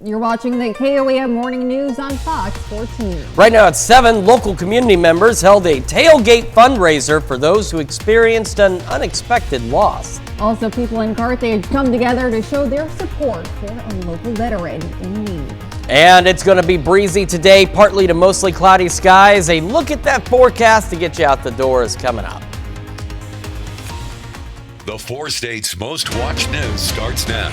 You're watching the KOAM Morning News on Fox 14. Right now at 7, local community members held a tailgate fundraiser for those who experienced an unexpected loss. Also, people in Carthage come together to show their support for a local veteran in need. And it's going to be breezy today, partly to mostly cloudy skies. A look at that forecast to get you out the door is coming up. The 4 states' most watched news starts now.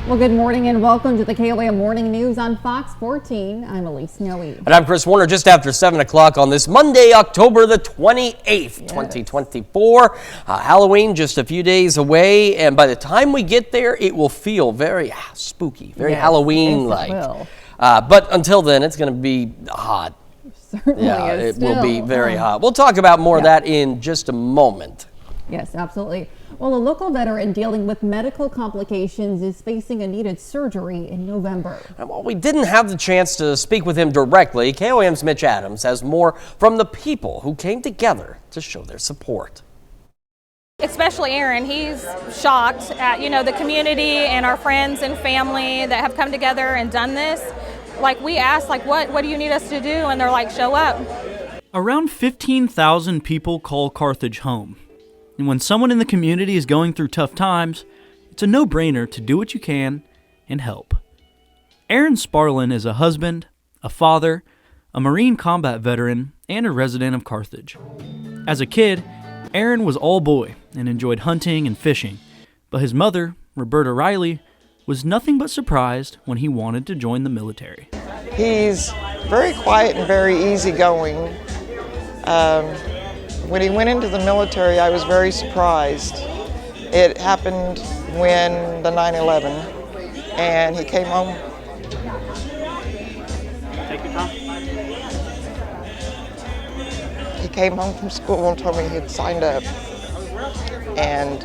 Well, good morning and welcome to the KOAM Morning News on Fox 14. I'm Elise Snowy. And I'm Chris Warner, just after 7 o'clock on this Monday, October the 28th, 2024. Halloween just a few days away, and by the time we get there, it will feel very spooky, very Halloween-like. Yes, it will. But until then, it's going to be hot. Certainly it will be very hot. We'll talk about more of that in just a moment. Yes, absolutely. Well, a local veteran dealing with medical complications is facing a needed surgery in November. And while we didn't have the chance to speak with him directly, KOAM's Mitch Adams has more from the people who came together to show their support. Especially Aaron, he's shocked at, the community and our friends and family that have come together and done this. Like, we asked, what do you need us to do? And they're like, show up. Around 15,000 people call Carthage home. And when someone in the community is going through tough times, it's a no-brainer to do what you can and help. Aaron Sparlin is a husband, a father, a Marine combat veteran, and a resident of Carthage. As a kid, Aaron was all boy and enjoyed hunting and fishing, but his mother, Roberta Riley, was nothing but surprised when he wanted to join the military. He's very quiet and very easygoing. When he went into the military, I was very surprised. It happened when the 9/11, and he came home. Take your time. He came home from school and told me he'd signed up and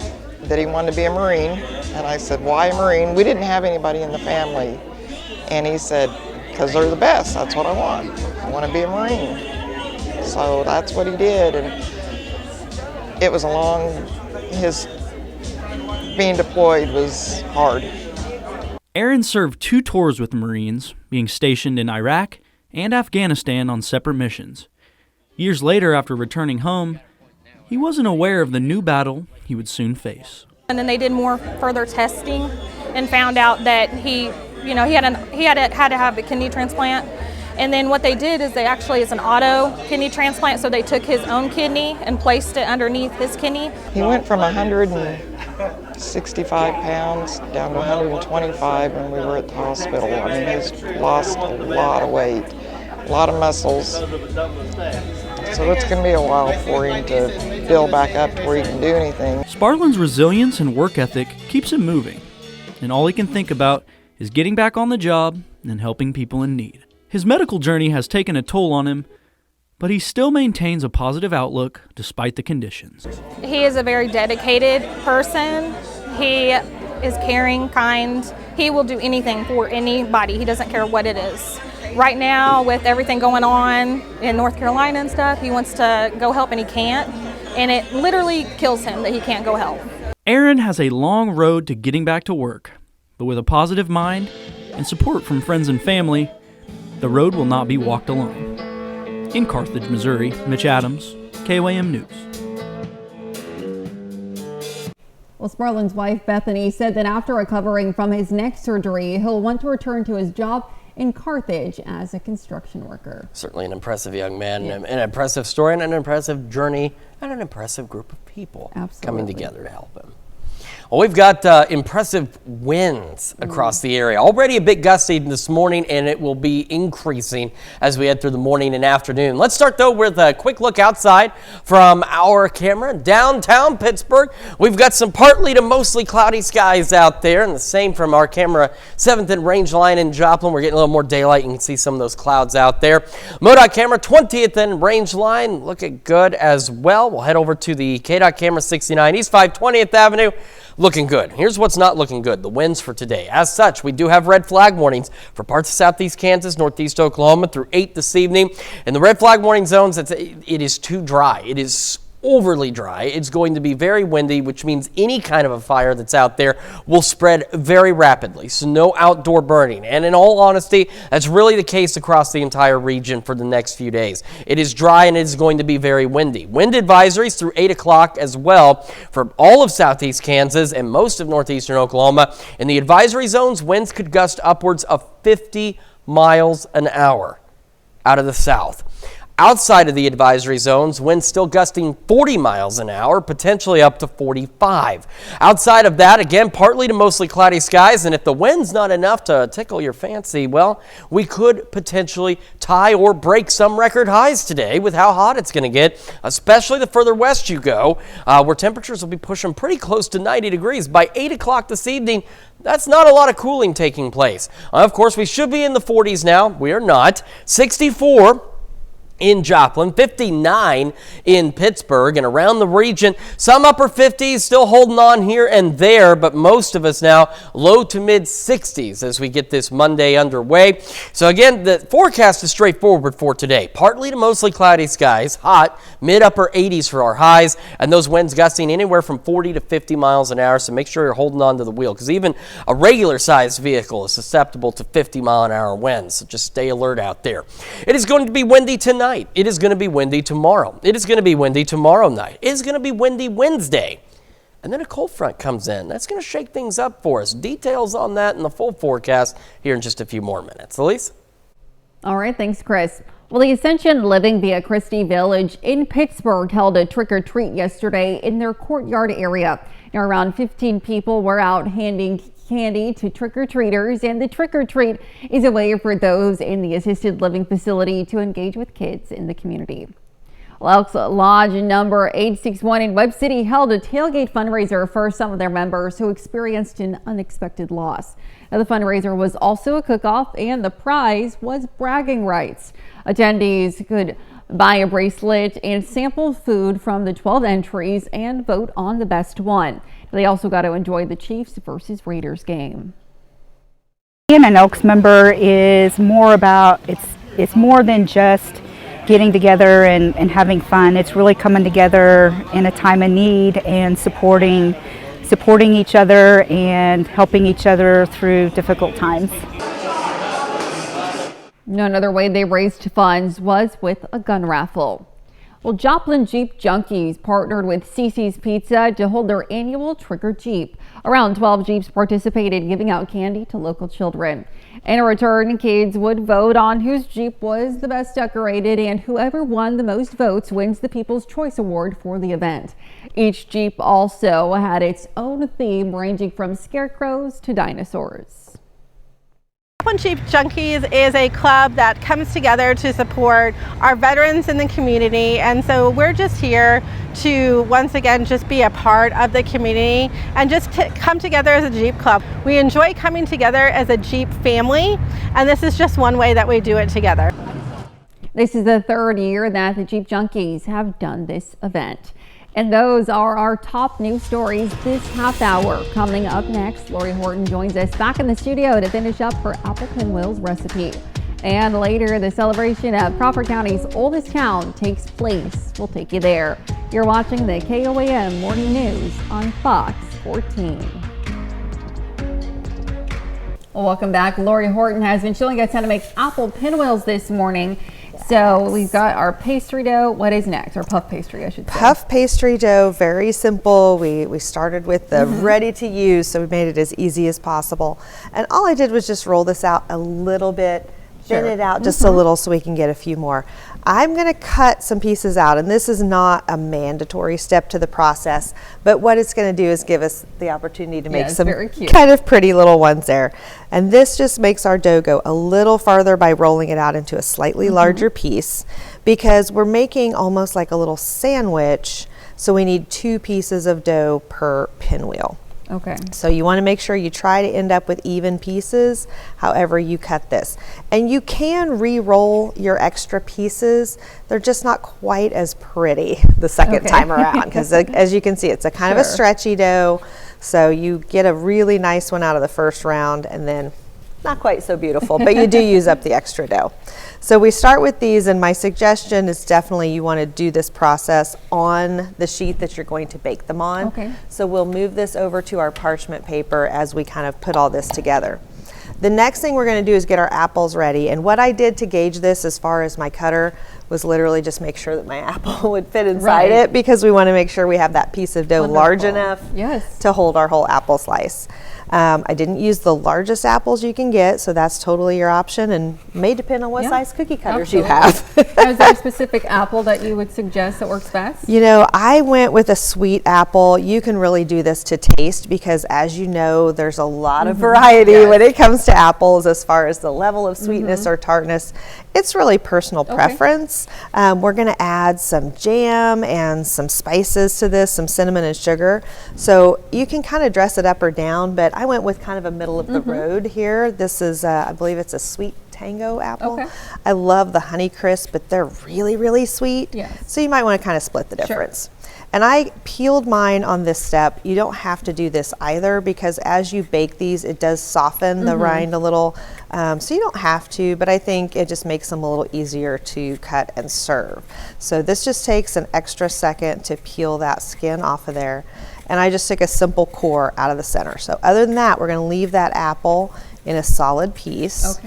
that he wanted to be a Marine. And I said, why a Marine? We didn't have anybody in the family. And he said, because they're the best. That's what I want. I want to be a Marine. So that's what he did, and it was his being deployed was hard. Aaron served 2 tours with the Marines, being stationed in Iraq and Afghanistan on separate missions. Years later, after returning home, he wasn't aware of the new battle he would soon face. And then they did more further testing and found out that he had to have a kidney transplant. And then what they did is it's an auto kidney transplant, so they took his own kidney and placed it underneath his kidney. He went from 165 pounds down to 125 when we were at the hospital. I mean, he's lost a lot of weight, a lot of muscles. So it's going to be a while for him to build back up to where he can do anything. Sparlin's resilience and work ethic keeps him moving, and all he can think about is getting back on the job and helping people in need. His medical journey has taken a toll on him, but he still maintains a positive outlook despite the conditions. He is a very dedicated person. He is caring, kind. He will do anything for anybody. He doesn't care what it is. Right now, with everything going on in North Carolina and stuff, he wants to go help and he can't. And it literally kills him that he can't go help. Aaron has a long road to getting back to work, but with a positive mind and support from friends and family, the road will not be walked alone. In Carthage, Missouri, Mitch Adams, KOAM News. Well, Sparlin's wife, Bethany, said that after recovering from his neck surgery, he'll want to return to his job in Carthage as a construction worker. Certainly an impressive young man, an impressive story, and an impressive journey, and an impressive group of people coming together to help him. Well, we've got impressive winds across the area. Already a bit gusty this morning, and it will be increasing as we head through the morning and afternoon. Let's start, though, with a quick look outside from our camera. Downtown Pittsburgh, we've got some partly to mostly cloudy skies out there, and the same from our camera 7th and Range Line in Joplin. We're getting a little more daylight. You can see some of those clouds out there. MoDOT camera 20th and Range Line looking good as well. We'll head over to the KDOT camera 69 East 520th Avenue. Looking good. Here's what's not looking good, the winds for today. As such, we do have red flag warnings for parts of southeast Kansas, northeast Oklahoma through 8 this evening. In the red flag warning zones, it is too dry. It is overly dry. It's going to be very windy, which means any kind of a fire that's out there will spread very rapidly. So no outdoor burning. And in all honesty, that's really the case across the entire region for the next few days. It is dry and it is going to be very windy. Wind advisories through 8 o'clock as well for all of southeast Kansas and most of northeastern Oklahoma. In the advisory zones, winds could gust upwards of 50 miles an hour out of the south. Outside of the advisory zones, winds still gusting 40 miles an hour, potentially up to 45. Outside of that, again, partly to mostly cloudy skies, and if the wind's not enough to tickle your fancy, well, we could potentially tie or break some record highs today with how hot it's going to get, especially the further west you go, where temperatures will be pushing pretty close to 90 degrees. By 8 o'clock this evening, that's not a lot of cooling taking place. Of course, we should be in the 40s now. We are not. 64 in Joplin, 59 in Pittsburgh, and around the region, some upper 50s still holding on here and there, but most of us now low to mid 60s as we get this Monday underway. So again, the forecast is straightforward for today. Partly to mostly cloudy skies, hot, mid upper 80s for our highs, and those winds gusting anywhere from 40 to 50 miles an hour, so make sure you're holding on to the wheel, because even a regular sized vehicle is susceptible to 50 mile an hour winds, so just stay alert out there. It is going to be windy tonight. It is going to be windy tomorrow. It is going to be windy tomorrow night. It is going to be windy Wednesday. And then a cold front comes in. That's going to shake things up for us. Details on that in the full forecast here in just a few more minutes. Elise? All right, thanks, Chris. Well, the Ascension Living via Christie Village in Pittsburgh held a trick-or-treat yesterday in their courtyard area. Now, around 15 people were out handing candy to trick-or-treaters, and the trick-or-treat is a way for those in the assisted living facility to engage with kids in the community. Elks Lodge number 861 in Webb City held a tailgate fundraiser for some of their members who experienced an unexpected loss. Now, the fundraiser was also a cook-off, and the prize was bragging rights. Attendees could buy a bracelet and sample food from the 12 entries and vote on the best one. They also got to enjoy the Chiefs versus Raiders game. Being an Elks member is more about, it's more than just getting together and having fun. It's really coming together in a time of need and supporting each other and helping each other through difficult times. Another way they raised funds was with a gun raffle. Well, Joplin Jeep Junkies partnered with Cece's Pizza to hold their annual Trick or Jeep. Around 12 Jeeps participated, giving out candy to local children. In return, kids would vote on whose Jeep was the best decorated, and whoever won the most votes wins the People's Choice Award for the event. Each Jeep also had its own theme, ranging from scarecrows to dinosaurs. Joplin Jeep Junkies is a club that comes together to support our veterans in the community, and so we're just here to once again just be a part of the community and just come together as a Jeep club. We enjoy coming together as a Jeep family, and this is just one way that we do it together. This is the third year that the Jeep Junkies have done this event. And those are our top news stories this half hour. Coming up next, Lori Horton joins us back in the studio to finish up her apple pinwheels recipe. And later, the celebration of Crawford County's oldest town takes place. We'll take you there. You're watching the KOAM Morning News on Fox 14. Well, welcome back. Lori Horton has been showing us how to make apple pinwheels this morning. So we've got our pastry dough. What is next? Or puff pastry, I should say. Puff pastry dough, very simple. We started with the ready to use, so we made it as easy as possible. And all I did was just roll this out a little bit, thin it out just a little so we can get a few more. I'm going to cut some pieces out, and this is not a mandatory step to the process, but what it's going to do is give us the opportunity to make some kind of pretty little ones there. And this just makes our dough go a little farther by rolling it out into a slightly larger piece, because we're making almost like a little sandwich, so we need 2 pieces of dough per pinwheel. Okay. So you want to make sure you try to end up with even pieces however you cut this. And you can re-roll your extra pieces. They're just not quite as pretty the second time around, because as you can see, it's a kind of a stretchy dough. So you get a really nice one out of the first round, and then not quite so beautiful, but you do use up the extra dough. So we start with these, and my suggestion is definitely you want to do this process on the sheet that you're going to bake them on. Okay. So we'll move this over to our parchment paper as we kind of put all this together. The next thing we're going to do is get our apples ready, and what I did to gauge this as far as my cutter was literally just make sure that my apple would fit inside it, because we want to make sure we have that piece of dough large enough to hold our whole apple slice. I didn't use the largest apples you can get, so that's totally your option, and may depend on what size cookie cutters you have. Is there a specific apple that you would suggest that works best? You know, I went with a sweet apple. You can really do this to taste, because as you know, there's a lot of variety when it comes to apples as far as the level of sweetness or tartness. It's really personal preference. We're going to add some jam and some spices to this, some cinnamon and sugar. So you can kind of dress it up or down, but I went with kind of a middle of the road here. This is, I believe it's a sweet tango apple. I love the Honey Crisp, but they're really, really sweet. So you might want to kind of split the difference. And I peeled mine on this step. You don't have to do this either, because as you bake these, it does soften the rind a little. So you don't have to, but I think it just makes them a little easier to cut and serve. So this just takes an extra second to peel that skin off of there. And I just took a simple core out of the center. So other than that, we're going to leave that apple in a solid piece.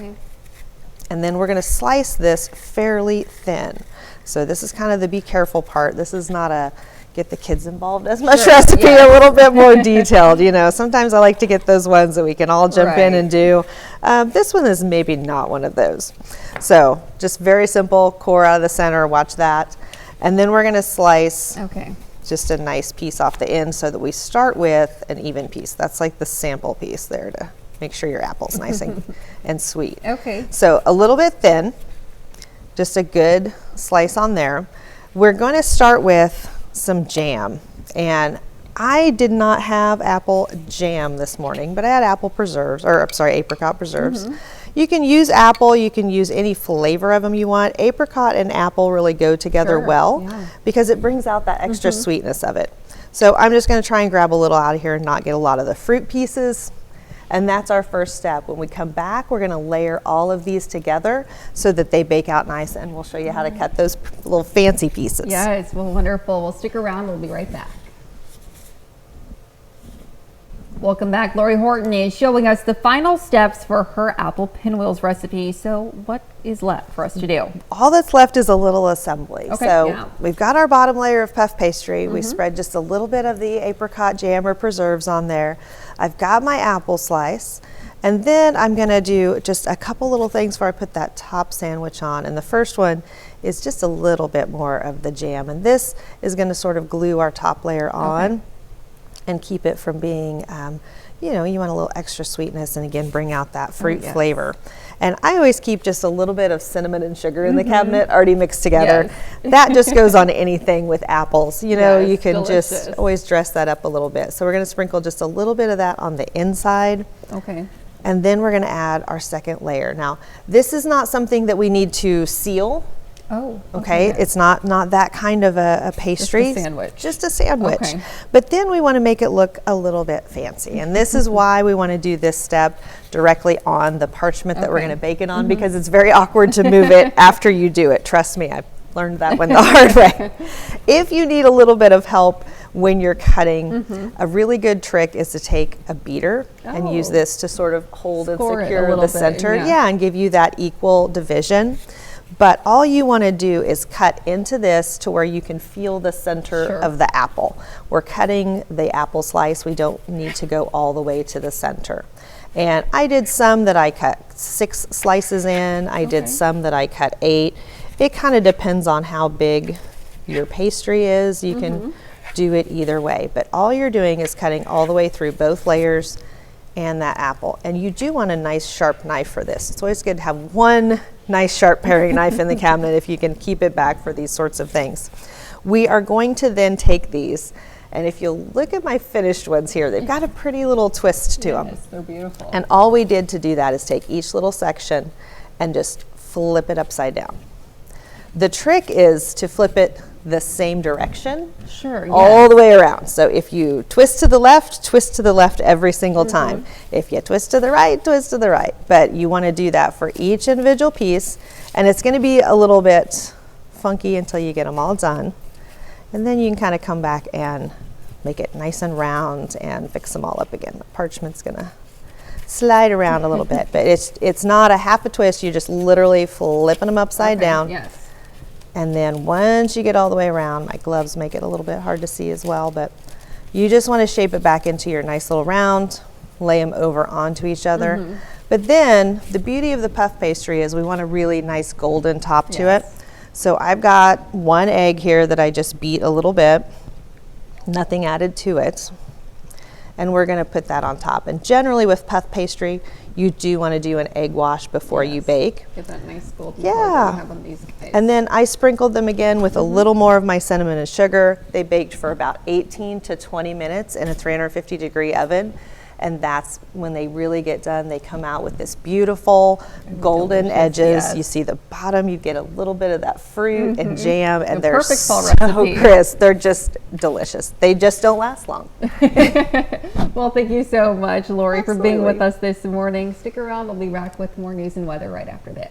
And then we're going to slice this fairly thin. So this is kind of the be careful part. This is not a get the kids involved as much recipe, a little bit more detailed. You know, sometimes I like to get those ones that we can all jump in and do. This one is maybe not one of those. So just very simple, core out of the center, watch that. And then we're going to slice just a nice piece off the end, so that we start with an even piece. That's like the sample piece there to make sure your apple's nice and sweet. So a little bit thin, just a good slice on there. We're going to start with some jam, and I did not have apple jam this morning, but I had apple preserves, or I'm sorry, apricot preserves. You can use apple, you can use any flavor of them you want. Apricot and apple really go together well, because it brings out that extra sweetness of it. So I'm just going to try and grab a little out of here and not get a lot of the fruit pieces. And that's our first step. When we come back, we're going to layer all of these together so that they bake out nice, and we'll show you how to cut those little fancy pieces. Yes, well, wonderful. We'll stick around. We'll be right back. Welcome back. Lori Horton is showing us the final steps for her apple pinwheels recipe. So what is left for us to do? All that's left is a little assembly. So we've got our bottom layer of puff pastry. We spread just a little bit of the apricot jam or preserves on there. I've got my apple slice, and then I'm going to do just a couple little things before I put that top sandwich on. And the first one is just a little bit more of the jam, and this is going to sort of glue our top layer on and keep it from being, you know, you want a little extra sweetness, and again, bring out that fruit flavor. And I always keep just a little bit of cinnamon and sugar in the cabinet already mixed together. That just goes on anything with apples. You know, you can just always dress that up a little bit. So we're going to sprinkle just a little bit of that on the inside. And then we're going to add our second layer. Now, this is not something that we need to seal. It's not that kind of a pastry. Just a sandwich. But then we want to make it look a little bit fancy, and this is why we want to do this step directly on the parchment that we're going to bake it on, because it's very awkward to move it after you do it. Trust me, I've learned that one the hard way. If you need a little bit of help when you're cutting, a really good trick is to take a beater and use this to sort of hold and secure the center, and give you that equal division. But all you want to do is cut into this to where you can feel the center of the apple. We're cutting the apple slice. We don't need to go all the way to the center. And I did some that I cut 6 slices in. I did some that I cut 8. It kind of depends on how big your pastry is. You can do it either way. But all you're doing is cutting all the way through both layers and that apple. And you do want a nice sharp knife for this. It's always good to have one nice sharp paring knife in the cabinet if you can keep it back for these sorts of things. We are going to then take these, and if you look at my finished ones here, they've got a pretty little twist to them. They're beautiful. And all we did to do that is take each little section and just flip it upside down. The trick is to flip it the same direction. Sure. All the way around. So if you twist to the left every single time. If you twist to the right, twist to the right. But you want to do that for each individual piece, and it's going to be a little bit funky until you get them all done. And then you can kind of come back and make it nice and round and fix them all up again. The parchment's going to slide around a little bit, but it's not a half a twist. You're just literally flipping them upside down. Yes. And then once you get all the way around, my gloves make it a little bit hard to see as well, but you just want to shape it back into your nice little round, lay them over onto each other. But then the beauty of the puff pastry is we want a really nice golden top to it. So I've got 1 egg here that I just beat a little bit, nothing added to it. And we're going to put that on top. And generally with puff pastry, you do want to do an egg wash before you bake. Get that nice golden color that we have on these guys. And then I sprinkled them again with a little more of my cinnamon and sugar. They baked for about 18 to 20 minutes in a 350-degree oven. And that's when they really get done. They come out with this beautiful golden edges. You see the bottom, you get a little bit of that fruit and jam, and they're perfect fall so recipe. crisp. They're just delicious. They just don't last long. Well, thank you so much, Lori, for being with Absolutely. us this morning. Stick around. We'll be back with more news and weather right after this.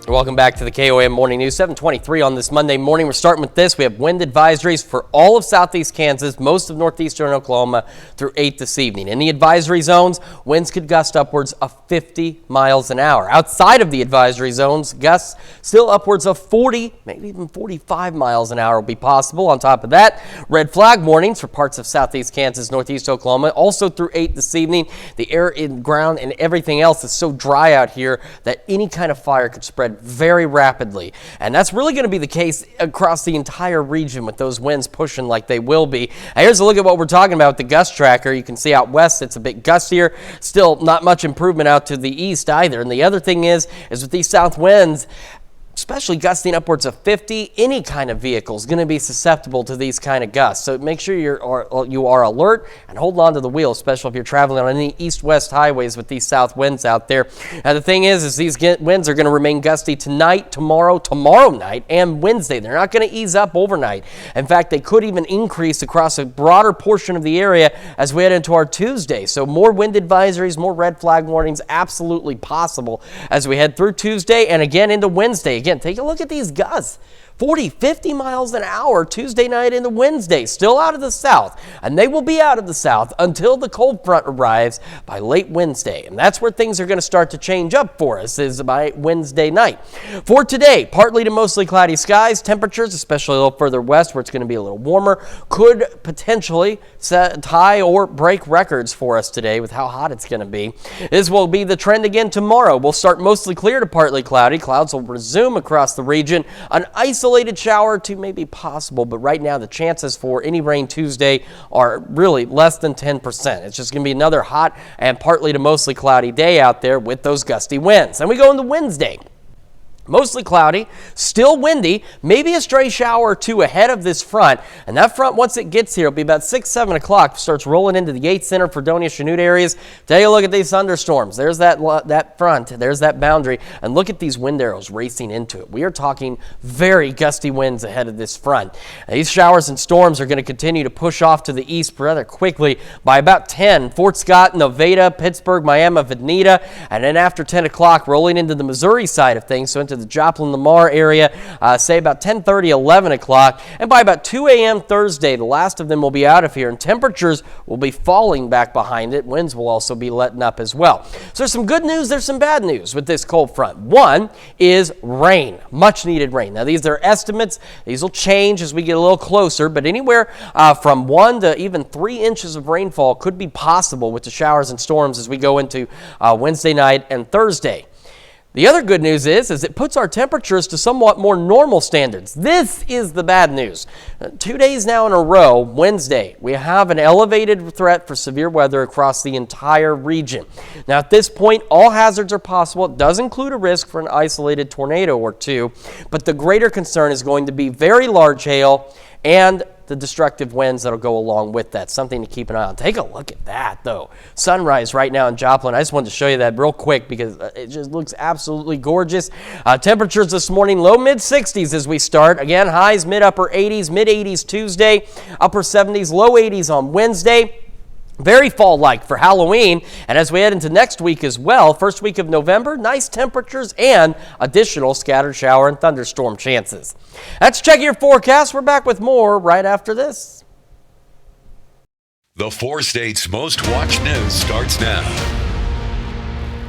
Welcome back to the KOAM Morning News, 7:23 on this Monday morning. We're starting with this. We have wind advisories for all of southeast Kansas, most of northeastern Oklahoma through 8 this evening. In the advisory zones, winds could gust upwards of 50 miles an hour. Outside of the advisory zones, gusts still upwards of 40, maybe even 45 miles an hour will be possible. On top of that, red flag warnings for parts of southeast Kansas, northeast Oklahoma, also through 8 this evening. The air in ground and everything else is so dry out here that any kind of fire could spread very rapidly. And that's really going to be the case across the entire region with those winds pushing like they will be. Now, here's a look at what we're talking about with the gust tracker. You can see out west it's a bit gustier. Still not much improvement out to the east either. And the other thing is with these south winds, especially gusting upwards of 50, any kind of vehicle is going to be susceptible to these kind of gusts. So make sure you are alert and hold on to the wheel, especially if you're traveling on any east-west highways with these south winds out there. Now the thing is these winds are going to remain gusty tonight, tomorrow night, and Wednesday. They're not going to ease up overnight. In fact, they could even increase across a broader portion of the area as we head into our Tuesday. So more wind advisories, more red flag warnings, absolutely possible as we head through Tuesday and again into Wednesday. Again, take a look at these gusts. 40, 50 miles an hour Tuesday night into Wednesday, still out of the south. And they will be out of the south until the cold front arrives by late Wednesday. And that's where things are going to start to change up for us, is by Wednesday night. For today, partly to mostly cloudy skies. Temperatures, especially a little further west where it's going to be a little warmer, could potentially tie or break records for us today with how hot it's going to be. This will be the trend again tomorrow. We'll start mostly clear to partly cloudy. Clouds will resume across the region. An isolated shower or two may be possible, but right now the chances for any rain Tuesday are really less than 10%. It's just going to be another hot and partly to mostly cloudy day out there with those gusty winds. And we go into Wednesday. Mostly cloudy, still windy, maybe a stray shower or two ahead of this front. And that front, once it gets here, it'll be about 6, 7 o'clock, starts rolling into the Yates Center, Fredonia, Chanute areas. Take a look at these thunderstorms. There's that front, there's that boundary, and look at these wind arrows racing into it. We are talking very gusty winds ahead of this front. And these showers and storms are going to continue to push off to the east rather quickly by about 10. Fort Scott, Nevada, Pittsburgh, Miami, Veneta, and then after 10 o'clock, rolling into the Missouri side of things, so into the Joplin-Lamar area, say about 10:30, 11 o'clock. And by about 2 a.m. Thursday, the last of them will be out of here, and temperatures will be falling back behind it. Winds will also be letting up as well. So there's some good news, there's some bad news with this cold front. One is rain, much needed rain. Now these are estimates. These will change as we get a little closer, but anywhere from 1 to even 3 inches of rainfall could be possible with the showers and storms as we go into Wednesday night and Thursday. The other good news is it puts our temperatures to somewhat more normal standards. This is the bad news. 2 days now in a row, Wednesday, we have an elevated threat for severe weather across the entire region. Now at this point, all hazards are possible. It does include a risk for an isolated tornado or two, but the greater concern is going to be very large hail and the destructive winds that'll go along with that. Something to keep an eye on. Take a look at that, though. Sunrise right now in Joplin. I just wanted to show you that real quick because it just looks absolutely gorgeous. Temperatures this morning, low mid-60s as we start. Again, highs mid-upper 80s, mid-80s Tuesday, upper 70s, low 80s on Wednesday. Very fall-like for Halloween, and as we head into next week as well, first week of November, nice temperatures and additional scattered shower and thunderstorm chances. Let's check your forecast. We're back with more right after this. The 4 states' most watched news starts now.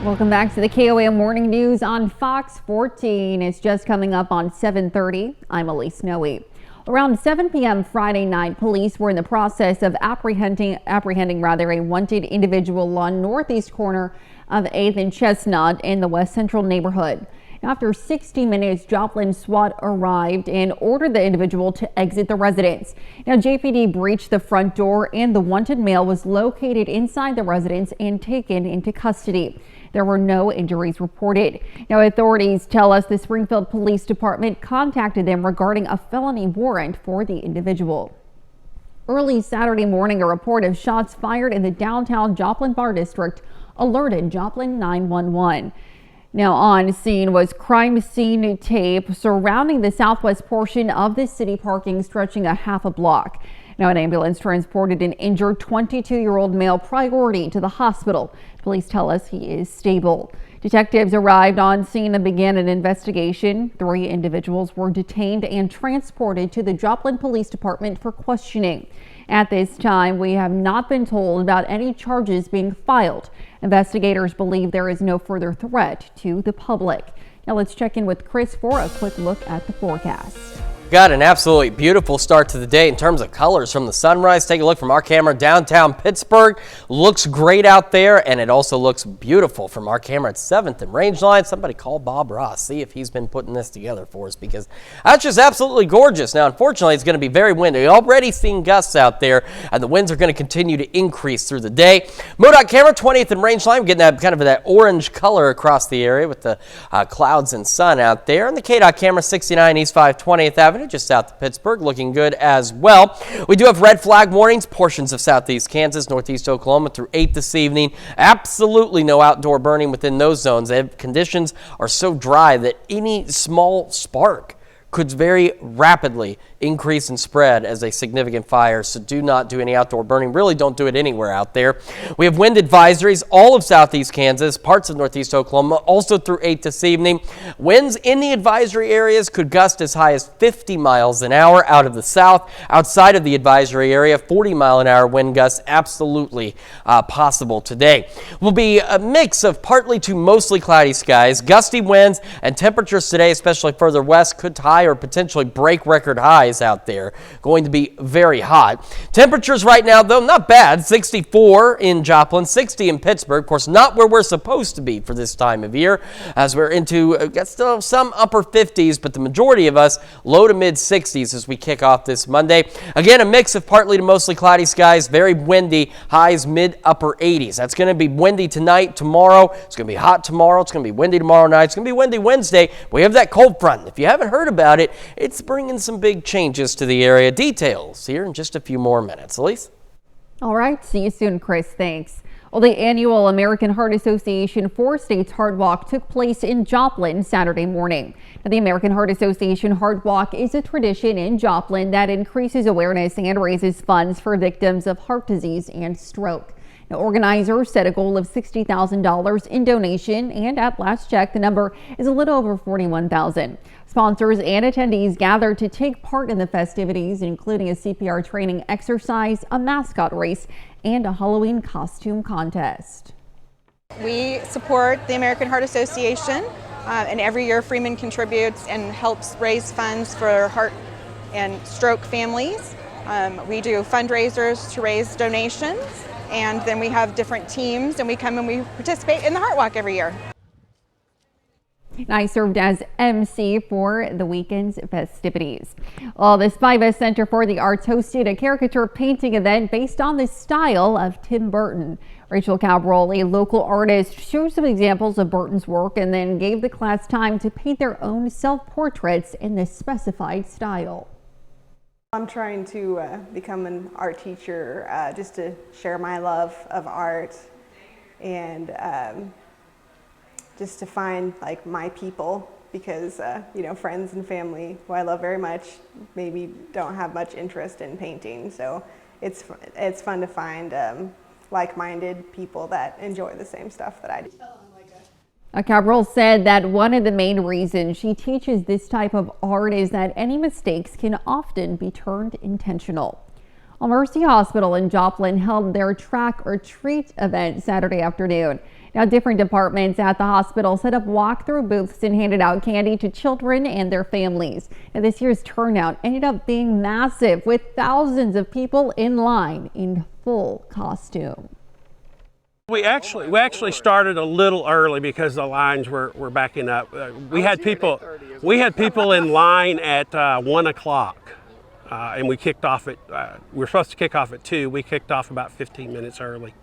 Welcome back to the KOAM Morning News on Fox 14. It's just coming up on 7:30. I'm Elise Noe. Around 7 p.m. Friday night, police were in the process of apprehending a wanted individual on northeast corner of 8th and Chestnut in the West Central neighborhood. After 60 minutes, Joplin SWAT arrived and ordered the individual to exit the residence. Now, JPD breached the front door and the wanted male was located inside the residence and taken into custody. There were no injuries reported. Now, authorities tell us the Springfield Police Department contacted them regarding a felony warrant for the individual. Early Saturday morning, a report of shots fired in the downtown Joplin Bar District alerted Joplin 911. Now, on scene was crime scene tape surrounding the southwest portion of the city parking stretching a half a block. Now, an ambulance transported an injured 22-year-old male priority to the hospital. Police tell us he is stable. Detectives arrived on scene and began an investigation. 3 individuals were detained and transported to the Joplin Police Department for questioning. At this time, we have not been told about any charges being filed. Investigators believe there is no further threat to the public. Now let's check in with Chris for a quick look at the forecast. Got an absolutely beautiful start to the day in terms of colors from the sunrise. Take a look from our camera downtown Pittsburgh. Looks great out there, and it also looks beautiful from our camera at 7th and Rangeline. Somebody call Bob Ross, see if he's been putting this together for us, because that's just absolutely gorgeous. Now, unfortunately, it's going to be very windy. We've already seen gusts out there, and the winds are going to continue to increase through the day. MoDOT camera 20th and Rangeline, getting that kind of that orange color across the area with the clouds and sun out there. And the KDOT camera 69 East 520th Avenue. Just south of Pittsburgh, looking good as well. We do have red flag warnings, portions of southeast Kansas, northeast Oklahoma through 8 this evening. Absolutely no outdoor burning within those zones. Conditions are so dry that any small spark could very rapidly increase and spread as a significant fire, so do not do any outdoor burning. Really don't do it anywhere out there. We have wind advisories all of southeast Kansas, parts of northeast Oklahoma, also through 8 this evening. Winds in the advisory areas could gust as high as 50 miles an hour out of the south. Outside of the advisory area, 40-mile-an-hour wind gusts absolutely possible today. Will be a mix of partly to mostly cloudy skies, gusty winds, and temperatures today, especially further west, could tie or potentially break record highs out there. Going to be very hot. Temperatures right now, though, not bad. 64 in Joplin, 60 in Pittsburgh. Of course, not where we're supposed to be for this time of year, as we're into still some upper 50s, but the majority of us low to mid 60s as we kick off this Monday. Again, a mix of partly to mostly cloudy skies, very windy, highs mid upper 80s. That's going to be windy tonight, tomorrow. It's going to be hot tomorrow. It's going to be windy tomorrow night. It's going to be windy Wednesday. We have that cold front. If you haven't heard about it, it's bringing some big changes to the area. Details here in just a few more minutes. Elise? All right. See you soon, Chris. Thanks. Well, the annual American Heart Association 4 States Heart Walk took place in Joplin Saturday morning. Now, the American Heart Association Heart Walk is a tradition in Joplin that increases awareness and raises funds for victims of heart disease and stroke. Now, organizers set a goal of $60,000 in donation, and at last check, the number is a little over $41,000. Sponsors and attendees gathered to take part in the festivities, including a CPR training exercise, a mascot race, and a Halloween costume contest. We support the American Heart Association, and every year Freeman contributes and helps raise funds for heart and stroke families. We do fundraisers to raise donations, and then we have different teams, and we come and we participate in the Heart Walk every year. I served as MC for the weekend's festivities. Well, the Spivak Center for the Arts hosted a caricature painting event based on the style of Tim Burton. Rachel Cabral, a local artist, showed some examples of Burton's work and then gave the class time to paint their own self-portraits in the specified style. I'm trying to become an art teacher just to share my love of art and just to find like my people, because you know, friends and family who I love very much maybe don't have much interest in painting, so it's fun to find like-minded people that enjoy the same stuff that I do. Cabral said that one of the main reasons she teaches this type of art is that any mistakes can often be turned intentional. Mercy Hospital in Joplin held their Track or Treat event Saturday afternoon. Now, different departments at the hospital set up walk-through booths and handed out candy to children and their families. Now, this year's turnout ended up being massive, with thousands of people in line in full costume. We actually started a little early because the lines were backing up. We had people in line at 1 o'clock, and we kicked off at. We were supposed to kick off at 2. We kicked off about 15 minutes early.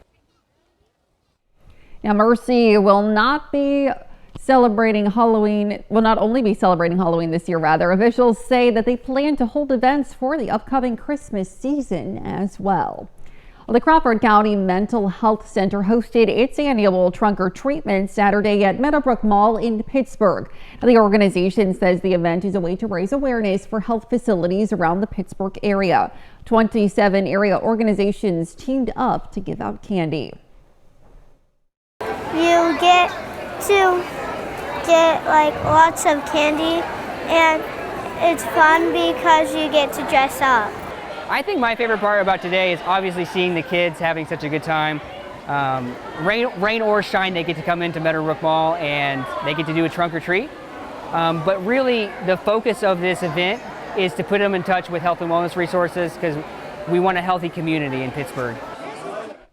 Now, Mercy will not be celebrating Halloween. Will not only be celebrating Halloween this year, rather. Officials say that they plan to hold events for the upcoming Christmas season as well. Well, the Crawford County Mental Health Center hosted its annual trunk or treatment Saturday at Meadowbrook Mall in Pittsburgh. Now, the organization says the event is a way to raise awareness for health facilities around the Pittsburgh area. 27 area organizations teamed up to give out candy. You get to get like lots of candy, and it's fun because you get to dress up. I think my favorite part about today is obviously seeing the kids having such a good time. Rain or shine, they get to come into Meadowbrook Mall and they get to do a trunk or treat. But really, the focus of this event is to put them in touch with health and wellness resources, because we want a healthy community in Pittsburgh.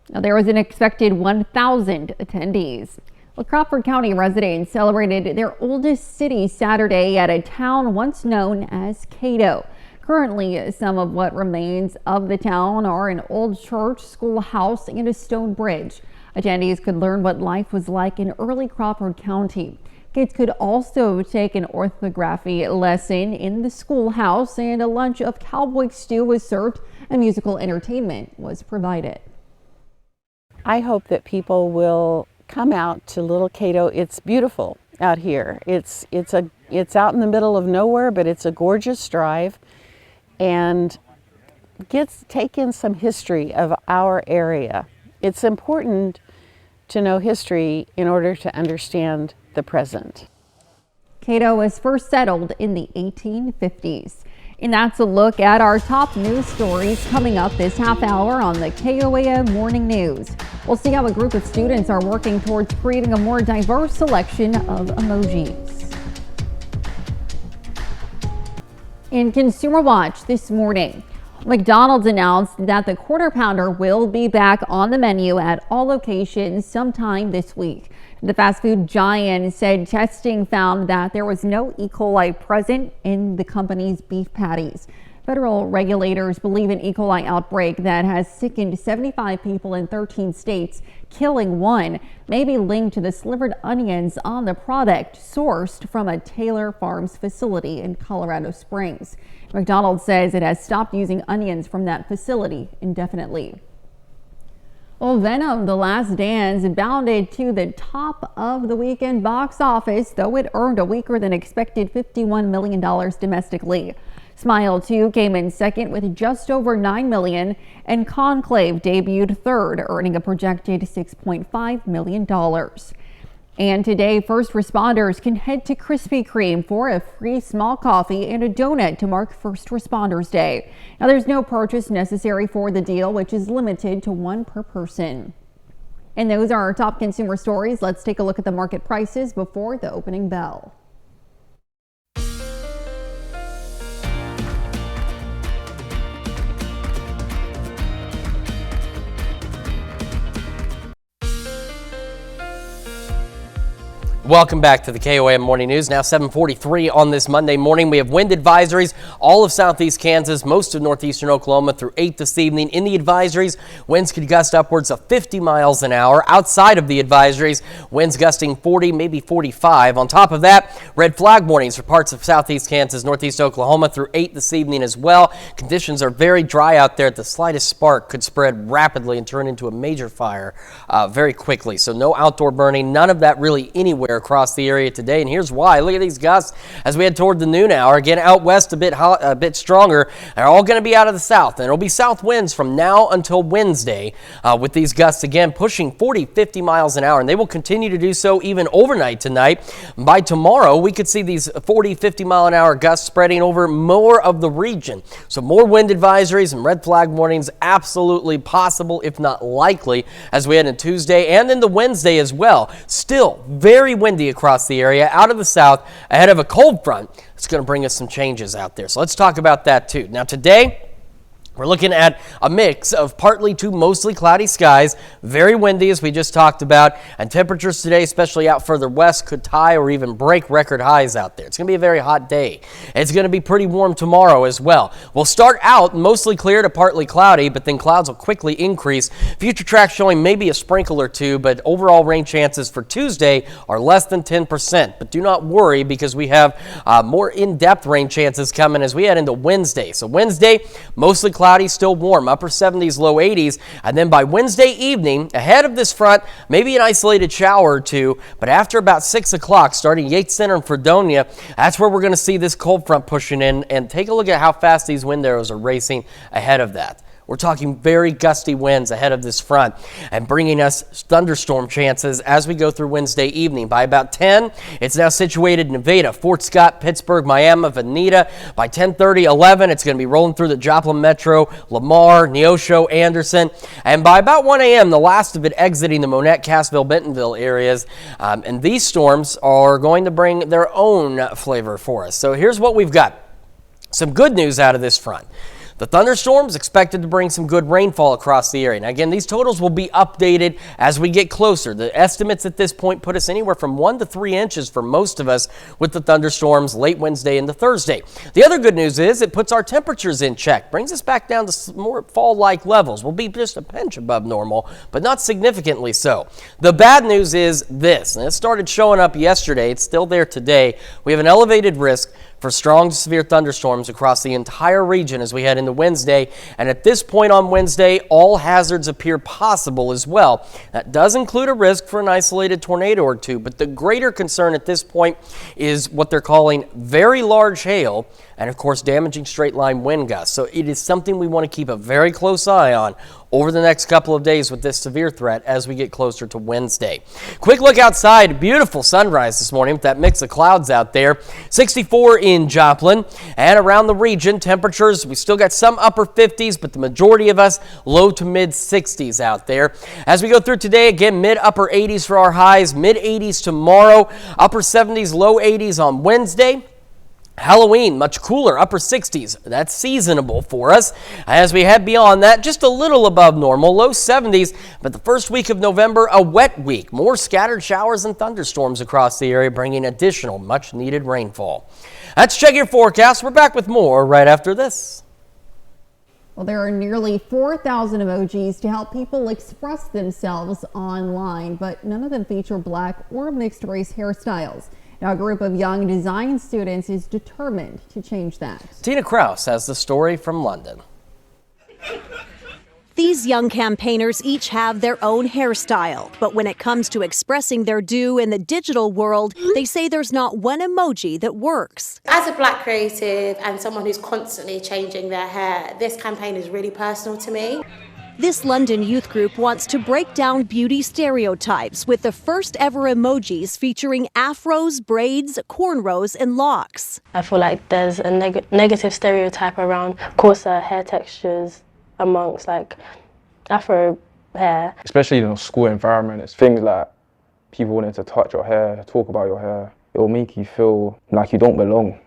Now, there was an expected 1,000 attendees. Well, Crawford County residents celebrated their oldest city Saturday at a town once known as Cato. Currently, some of what remains of the town are an old church, schoolhouse, and a stone bridge. Attendees could learn what life was like in early Crawford County. Kids could also take an orthography lesson in the schoolhouse, and a lunch of cowboy stew was served, and musical entertainment was provided. I hope that people will come out to Little Cato. It's beautiful out here. It's out in the middle of nowhere, but it's a gorgeous drive. And take in some history of our area. It's important to know history in order to understand the present. Cato was first settled in the 1850s. And that's a look at our top news stories coming up this half hour on the KOAM Morning News. We'll see how a group of students are working towards creating a more diverse selection of emojis. In Consumer Watch this morning, McDonald's announced that the Quarter Pounder will be back on the menu at all locations sometime this week. The fast food giant said testing found that there was no E. coli present in the company's beef patties. Federal regulators believe an E. coli outbreak that has sickened 75 people in 13 states, killing one, may be linked to the slivered onions on the product sourced from a Taylor Farms facility in Colorado Springs. McDonald's says it has stopped using onions from that facility indefinitely. Well, Venom: The Last Dance bounded to the top of the weekend box office, though it earned a weaker than expected $51 million domestically. Smile 2 came in second with just over $9 million, and Conclave debuted third, earning a projected $6.5 million. And today, first responders can head to Krispy Kreme for a free small coffee and a donut to mark First Responders Day. Now, there's no purchase necessary for the deal, which is limited to one per person. And those are our top consumer stories. Let's take a look at the market prices before the opening bell. Welcome back to the KOAM Morning News. Now 7:43 on this Monday morning. We have wind advisories all of southeast Kansas, most of northeastern Oklahoma through 8 this evening. In the advisories, winds could gust upwards of 50 miles an hour. Outside of the advisories, winds gusting 40, maybe 45. On top of that, red flag warnings for parts of southeast Kansas, northeast Oklahoma through 8 this evening as well. Conditions are very dry out there. The slightest spark could spread rapidly and turn into a major fire very quickly. So no outdoor burning, none of that really anywhere across the area today, and here's why. Look at these gusts as we head toward the noon hour. Again, out west a bit stronger. They're all going to be out of the south, and it'll be south winds from now until Wednesday with these gusts again pushing 40, 50 miles an hour, and they will continue to do so even overnight tonight. By tomorrow, we could see these 40, 50 mile an hour gusts spreading over more of the region. So more wind advisories and red flag warnings absolutely possible, if not likely, as we head into Tuesday and into Wednesday as well. Still very windy across the area out of the south ahead of a cold front. It's going to bring us some changes out there. So let's talk about that too. Now today, we're looking at a mix of partly to mostly cloudy skies, very windy as we just talked about, and temperatures today, especially out further west, could tie or even break record highs out there. It's going to be a very hot day. It's going to be pretty warm tomorrow as well. We'll start out mostly clear to partly cloudy, but then clouds will quickly increase. Future tracks showing maybe a sprinkle or two, but overall rain chances for Tuesday are less than 10%. But do not worry, because we have more in-depth rain chances coming as we head into Wednesday. So Wednesday, mostly cloudy, still warm, upper 70s, low 80s. And then by Wednesday evening, ahead of this front, maybe an isolated shower or two. But after about 6 o'clock, starting Yates Center and Fredonia, that's where we're going to see this cold front pushing in. And take a look at how fast these wind arrows are racing ahead of that. We're talking very gusty winds ahead of this front and bringing us thunderstorm chances as we go through Wednesday evening. By about 10, it's now situated in Nevada, Fort Scott, Pittsburgh, Miami, Veneta. By 10:30, 11, it's going to be rolling through the Joplin Metro, Lamar, Neosho, Anderson. And by about 1 a.m., the last of it exiting the Monette, Cassville, Bentonville areas. And these storms are going to bring their own flavor for us. So here's what we've got. Some good news out of this front. The thunderstorms expected to bring some good rainfall across the area. Now again, these totals will be updated as we get closer. The estimates at this point put us anywhere from 1 to 3 inches for most of us with the thunderstorms late Wednesday into Thursday. The other good news is it puts our temperatures in check, brings us back down to more fall-like levels. We'll be just a pinch above normal, but not significantly so. The bad news is this, and it started showing up yesterday. It's still there today. We have an elevated risk for strong to severe thunderstorms across the entire region as we head into Wednesday. And at this point on Wednesday, all hazards appear possible as well. That does include a risk for an isolated tornado or two, but the greater concern at this point is what they're calling very large hail and, of course, damaging straight line wind gusts. So it is something we want to keep a very close eye on over the next couple of days with this severe threat as we get closer to Wednesday. Quick look outside. Beautiful sunrise this morning with that mix of clouds out there. 64 in Joplin and around the region. Temperatures, we still got some upper 50s, but the majority of us low to mid 60s out there. As we go through today, again, mid upper 80s for our highs, mid 80s tomorrow, upper 70s, low 80s on Wednesday. Halloween, much cooler, upper 60s. That's seasonable for us. As we head beyond that, just a little above normal, low 70s. But the first week of November, a wet week. More scattered showers and thunderstorms across the area, bringing additional much-needed rainfall. That's Check Your Forecast. We're back with more right after this. Well, there are nearly 4,000 emojis to help people express themselves online, but none of them feature black or mixed race hairstyles. Now, a group of young design students is determined to change that. Tina Kraus has the story from London. These young campaigners each have their own hairstyle, but when it comes to expressing their do in the digital world, they say there's not one emoji that works. As a black creative and someone who's constantly changing their hair, this campaign is really personal to me. This London youth group wants to break down beauty stereotypes with the first ever emojis featuring afros, braids, cornrows, and locks. I feel like there's a negative stereotype around coarser hair textures amongst like afro hair. Especially in a school environment, it's things like people wanting to touch your hair, talk about your hair. It will make you feel like you don't belong.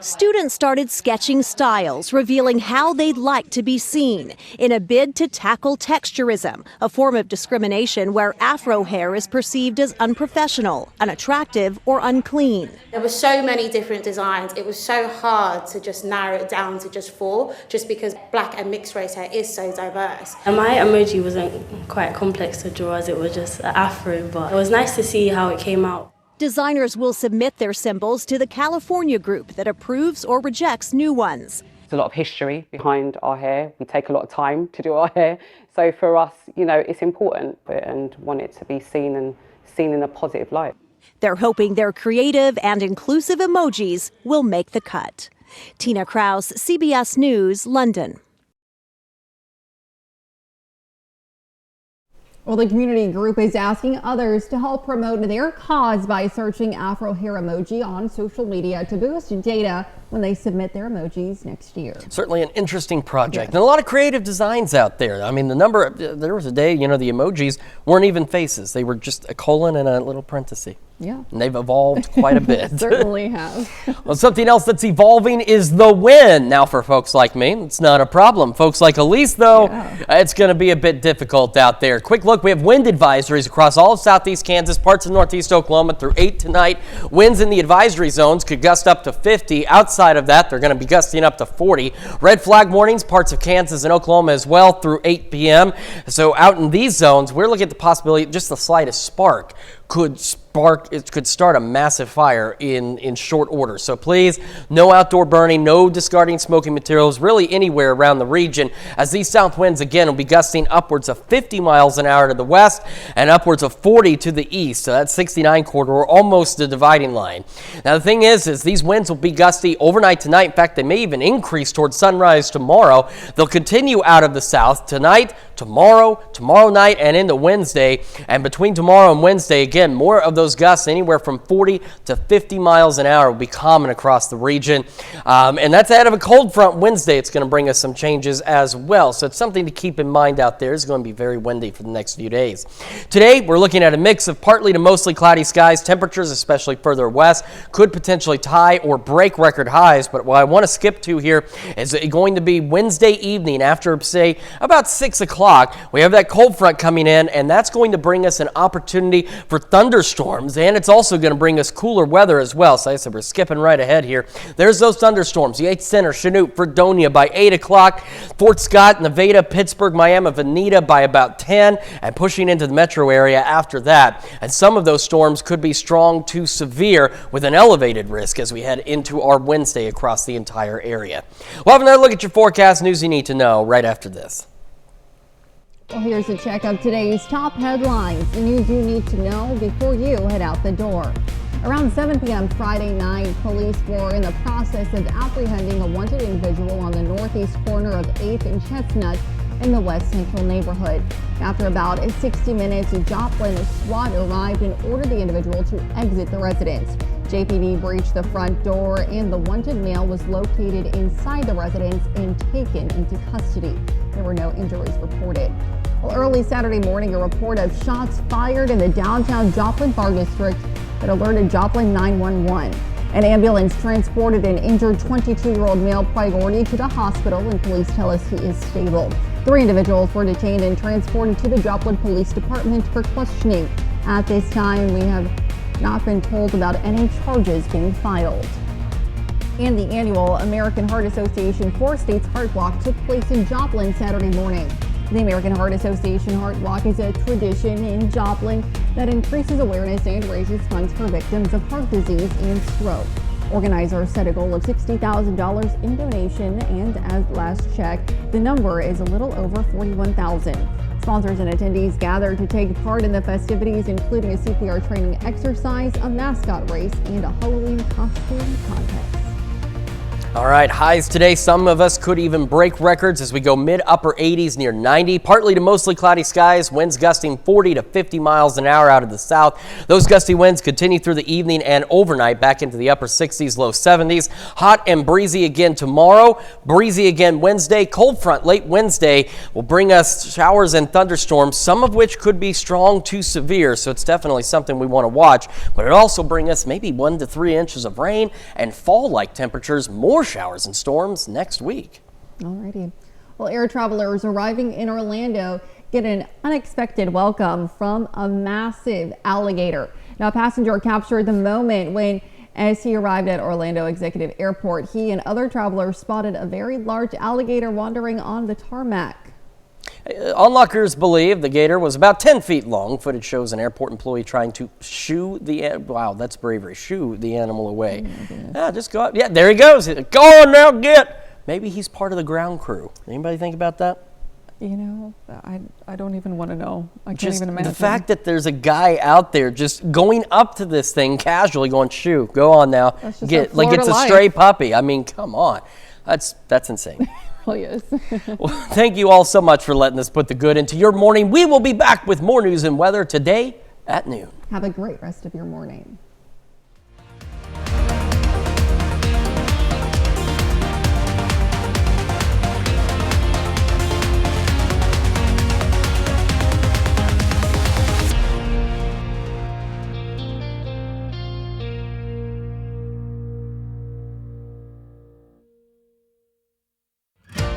Students started sketching styles, revealing how they'd like to be seen in a bid to tackle texturism, a form of discrimination where Afro hair is perceived as unprofessional, unattractive, or unclean. There were so many different designs. It was so hard to just narrow it down to just 4, just because black and mixed race hair is so diverse. And my emoji wasn't quite complex to draw, as it was just an afro, but it was nice to see how it came out. Designers will submit their symbols to the California group that approves or rejects new ones. There's a lot of history behind our hair. We take a lot of time to do our hair. So for us, you know, it's important and want it to be seen in a positive light. They're hoping their creative and inclusive emojis will make the cut. Tina Kraus, CBS News, London. Well, the community group is asking others to help promote their cause by searching Afro hair emoji on social media to boost data when they submit their emojis next year. Certainly an interesting project, and a lot of creative designs out there. I mean, there was a day, you know, the emojis weren't even faces. They were just a colon and a little parenthesis. Yeah. And they've evolved quite a bit. Certainly have. Well, something else that's evolving is the wind. Now, for folks like me, it's not a problem. Folks like Elise, though, it's going to be a bit difficult out there. Quick look, we have wind advisories across all of southeast Kansas, parts of northeast Oklahoma through 8 tonight. Winds in the advisory zones could gust up to 50. Outside of that, they're going to be gusting up to 40. Red flag warnings, parts of Kansas and Oklahoma as well through 8 p.m. So out in these zones, we're looking at the possibility just the slightest spark could start a massive fire in short order. So please, no outdoor burning, no discarding smoking materials, really anywhere around the region, as these south winds again will be gusting upwards of 50 miles an hour to the west and upwards of 40 to the east. So that's 69 corridor, almost the dividing line. Now the thing is these winds will be gusty overnight tonight. In fact, they may even increase towards sunrise tomorrow. They'll continue out of the south tonight, tomorrow night, and into Wednesday. And between tomorrow and Wednesday, again, more of those gusts, anywhere from 40 to 50 miles an hour, will be common across the region. And that's ahead of a cold front Wednesday. It's going to bring us some changes as well. So it's something to keep in mind out there. It's going to be very windy for the next few days. Today, we're looking at a mix of partly to mostly cloudy skies. Temperatures, especially further west, could potentially tie or break record highs. But what I want to skip to here is going to be Wednesday evening after, say, about 6 o'clock. We have that cold front coming in, and that's going to bring us an opportunity for thunderstorms, and it's also going to bring us cooler weather as well. So like I said, we're skipping right ahead here. There's those thunderstorms. Yates Center, Chanute, Fredonia by 8 o'clock. Fort Scott, Nevada, Pittsburgh, Miami, Veneta by about 10, and pushing into the metro area after that. And some of those storms could be strong to severe with an elevated risk as we head into our Wednesday across the entire area. We'll have another look at your forecast news you need to know right after this. Well, here's a check of today's top headlines, the news you need to know before you head out the door. Around 7 p.m. Friday night, police were in the process of apprehending a wanted individual on the northeast corner of 8th and Chestnut in the West Central neighborhood. After about 60 minutes, Joplin SWAT arrived and ordered the individual to exit the residence. JPD breached the front door, and the wanted male was located inside the residence and taken into custody. There were no injuries reported. Well, early Saturday morning, a report of shots fired in the downtown Joplin Bar District that alerted Joplin 911. An ambulance transported an injured 22-year-old male priority to the hospital, and police tell us he is stable. 3 individuals were detained and transported to the Joplin Police Department for questioning. At this time, we have not been told about any charges being filed. And the annual American Heart Association 4 States Heart Walk took place in Joplin Saturday morning. The American Heart Association Heart Walk is a tradition in Joplin that increases awareness and raises funds for victims of heart disease and stroke. Organizers set a goal of $60,000 in donation, and as last check, the number is a little over $41,000. Sponsors and attendees gathered to take part in the festivities, including a CPR training exercise, a mascot race, and a Halloween costume contest. All right, highs today. Some of us could even break records as we go mid-upper 80s near 90. Partly to mostly cloudy skies, winds gusting 40 to 50 miles an hour out of the south. Those gusty winds continue through the evening and overnight back into the upper 60s, low 70s. Hot and breezy again tomorrow. Breezy again Wednesday. Cold front late Wednesday will bring us showers and thunderstorms, some of which could be strong to severe. So it's definitely something we want to watch. But it also bring us maybe 1 to 3 inches of rain and fall-like temperatures, more showers and storms next week. Alrighty. Well, air travelers arriving in Orlando get an unexpected welcome from a massive alligator. Now, a passenger captured the moment when, as he arrived at Orlando Executive Airport, he and other travelers spotted a very large alligator wandering on the tarmac. Onlookers believe the gator was about 10 feet long. Footage shows an airport employee trying to shoo the, wow, that's bravery, shoo the animal away. Just go up. Yeah, there he goes. Go on now, get. Maybe he's part of the ground crew. Anybody think about that? You know, I don't even want to know. I can't Just even imagine. the fact that there's a guy out there just going up to this thing casually going, shoo, go on now, get, like it's a stray puppy. I mean, come on. That's insane. Really is. Well, thank you all so much for letting us put the good into your morning. We will be back with more news and weather today at noon. Have a great rest of your morning.